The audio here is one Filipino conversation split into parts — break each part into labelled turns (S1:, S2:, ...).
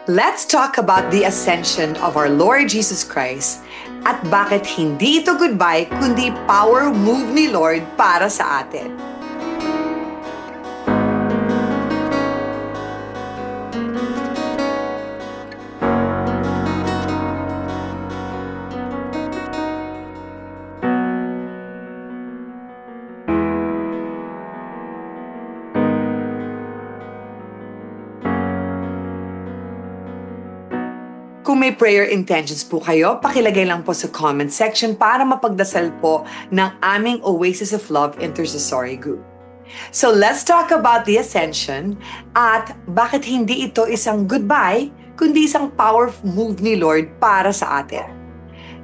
S1: Let's talk about the ascension of our Lord Jesus Christ at bakit hindi ito goodbye kundi power move ni Lord para sa atin. Kung may prayer intentions po kayo, pakilagay lang po sa comment section para mapagdasal po ng aming Oasis of Love Intercessory Group. So let's talk about the ascension at bakit hindi ito isang goodbye, kundi isang powerful move ni Lord para sa atin.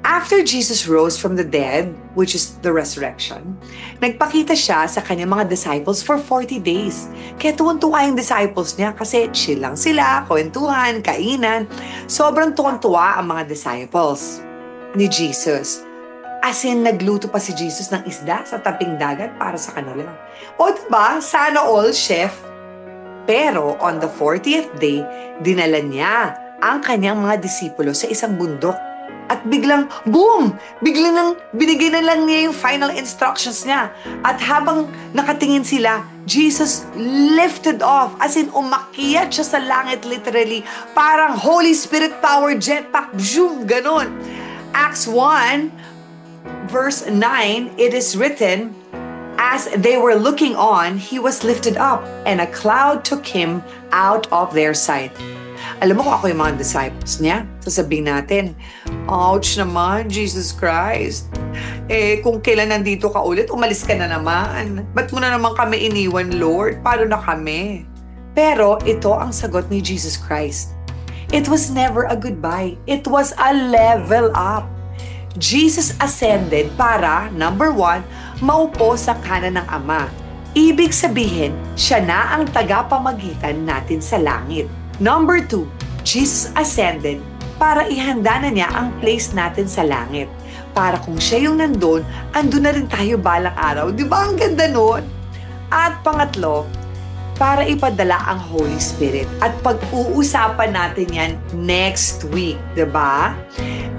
S1: After Jesus rose from the dead, which is the resurrection, nagpakita siya sa kanyang mga disciples for 40 days. Kaya tuwan-tuwa yung disciples niya kasi chill lang sila, kwentuhan, kainan. Sobrang tuwan-tuwa ang mga disciples ni Jesus. As in, nagluto pa si Jesus ng isda sa taping dagat para sa kanila. O diba, sana all, chef. Pero on the 40th day, dinala niya ang kanyang mga disipulo sa isang bundok. At biglang, boom! Biglang nang binigay na lang niya yung final instructions niya. At habang nakatingin sila, Jesus lifted off. As in, umakyat siya sa langit literally. Parang Holy Spirit power jetpack. Zoom! Ganon. Acts 1, verse 9, it is written, as they were looking on, he was lifted up, and a cloud took him out of their sight. Alam mo kung ako yung mga disciples niya, sasabihin natin, ouch naman, Jesus Christ. Kung kailan nandito ka ulit, umalis ka na naman. Ba't mo na naman kami iniwan, Lord? Paano na kami? Pero ito ang sagot ni Jesus Christ. It was never a goodbye. It was a level up. Jesus ascended para, number 1, maupo sa kanan ng Ama. Ibig sabihin, siya na ang tagapamagitan natin sa langit. Number 2, Jesus ascended para ihanda na niya ang place natin sa langit. Para kung siya yung nandun, andun na rin tayo balang araw. Di ba ang ganda nun? At pangatlo, para ipadala ang Holy Spirit. At pag-uusapan natin yan next week. Di ba?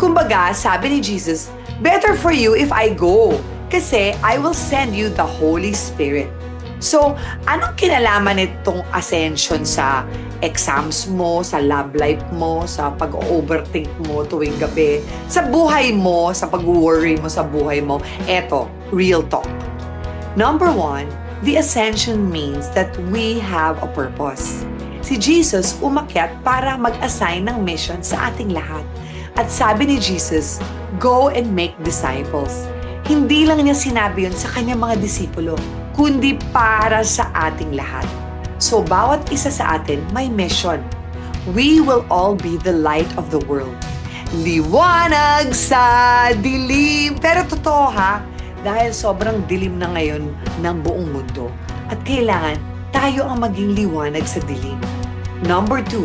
S1: Kumbaga, sabi ni Jesus, better for you if I go. Kasi I will send you the Holy Spirit. So, anong kinalaman nitong ascension sa exams mo, sa love life mo, sa pag-overthink mo tuwing gabi, sa buhay mo, sa pag-worry mo sa buhay mo? Eto, real talk. Number 1, the ascension means that we have a purpose. Si Jesus umakyat para mag-assign ng mission sa ating lahat. At sabi ni Jesus, go and make disciples. Hindi lang niya sinabi yun sa kanyang mga disipulo, kundi para sa ating lahat. So, bawat isa sa atin may mission. We will all be the light of the world. Liwanag sa dilim. Pero totoo ha, dahil sobrang dilim na ngayon ng buong mundo. At kailangan tayo ang maging liwanag sa dilim. Number 2,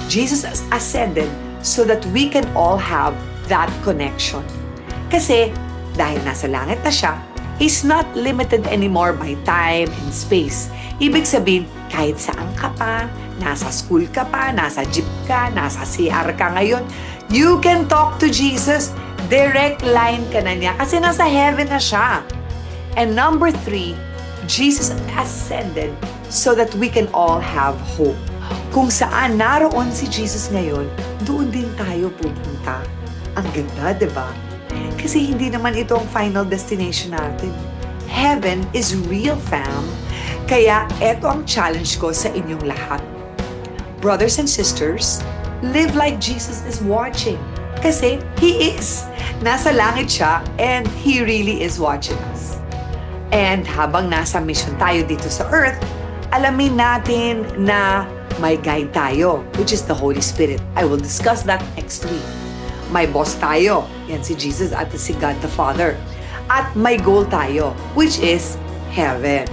S1: Jesus ascended so that we can all have that connection. Kasi dahil nasa langit na siya, He's not limited anymore by time and space. Ibig sabihin, kahit saan ka pa, nasa school ka pa, nasa jeep ka, nasa CR ka ngayon, you can talk to Jesus. Direct line ka na niya kasi nasa heaven na siya. And number 3, Jesus ascended so that we can all have hope. Kung saan naroon si Jesus ngayon, doon din tayo pupunta. Ang ganda, di ba? Kasi hindi naman ito ang final destination natin. Heaven is real, fam. Kaya eto ang challenge ko sa inyong lahat. Brothers and sisters, live like Jesus is watching. Kasi He is. Nasa langit siya and He really is watching us. And habang nasa mission tayo dito sa earth, alamin natin na may guide tayo, which is the Holy Spirit. I will discuss that next week. May boss tayo, yan si Jesus at si God the Father. At may goal tayo, which is heaven.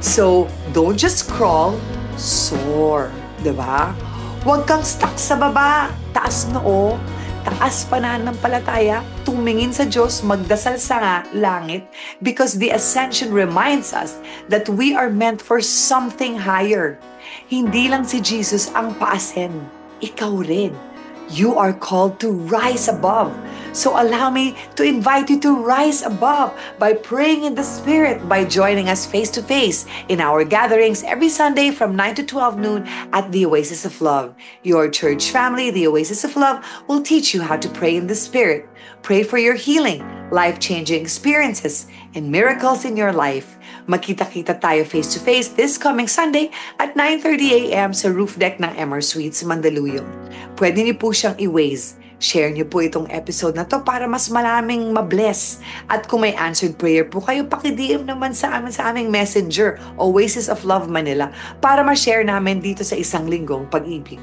S1: So, don't just crawl, soar. Diba? Huwag kang stuck sa baba. Taas noo. Taas pananampalataya. Tumingin sa Diyos, magdasal sa langit. Because the ascension reminds us that we are meant for something higher. Hindi lang si Jesus ang pa-ascend. ikaw rin. You are called to rise above. So allow me to invite you to rise above by praying in the Spirit, by joining us face-to-face in our gatherings every Sunday from 9 to 12 noon at the Oasis of Love. Your church family, the Oasis of Love, will teach you how to pray in the Spirit. Pray for your healing, life-changing experiences, and miracles in your life. Makita-kita tayo face-to-face this coming Sunday at 9:30 a.m. sa roof deck ng MR Suites, Mandaluyong. Pwede niyo po siyang i-Waze. Share niyo po itong episode na to para mas maraming mabless. At kung may answered prayer po kayo, paki-DM naman sa aming messenger, Oasis of Love Manila, para ma-share namin dito sa isang linggong pag-ibig.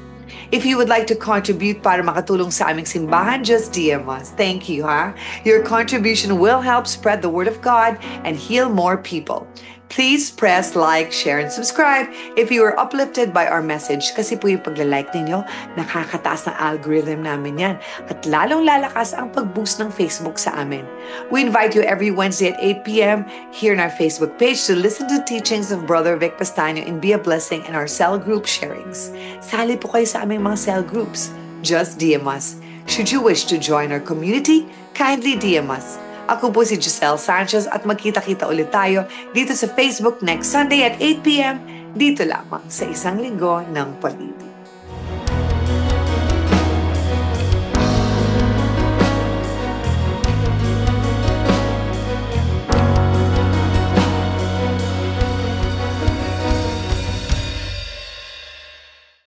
S1: If you would like to contribute para makatulong sa aming simbahan, just DM us. Thank you, ha? Your contribution will help spread the word of God and heal more people. Please press like, share, and subscribe if you are uplifted by our message. Kasi po yung pagla-like ninyo, nakakataas ng algorithm namin yan. At lalong lalakas ang pag-boost ng Facebook sa amin. We invite you every Wednesday at 8 p.m. here in our Facebook page to listen to teachings of Brother Vic Pastaño and be a blessing in our cell group sharings. Sali po kayo sa aming mga cell groups. Just DM us. Should you wish to join our community, kindly DM us. Ako po si Giselle Sanchez at magkita-kita ulit tayo dito sa Facebook next Sunday at 8 p.m. dito lamang sa Isang Linggo ng Pag-ibig.